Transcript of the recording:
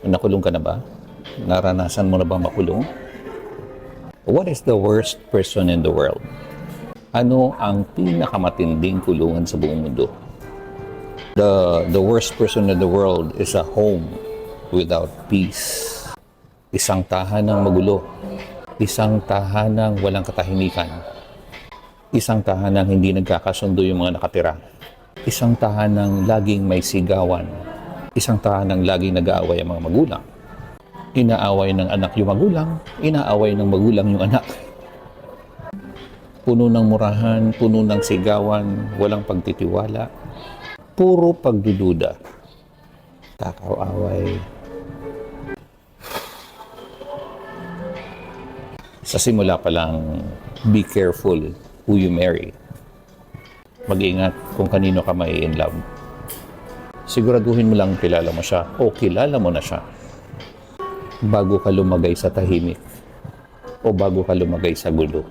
Nakulong ka na ba? Naranasan mo na ba makulong? What is the worst person in the world? Ano ang pinakamatinding kulungan sa buong mundo? The worst person in the world is a home without peace. Isang tahanang magulo. Isang tahanang walang katahimikan. Isang tahanang hindi nagkakasundo yung mga nakatira. Isang tahanang laging may sigawan. Isang tahanang laging nag-aaway ang mga magulang. Inaaway ng anak yung magulang, inaaway ng magulang yung anak. Puno ng murahan, puno ng sigawan, walang pagtitiwala, puro pagdududa. Takaw-away. Sa simula pa lang, be careful who you marry. Mag-ingat kung kanino ka may in love. Siguraduhin mo lang kilala mo siya o kilala mo na siya bago ka lumagay sa tahimik o bago ka lumagay sa gulo.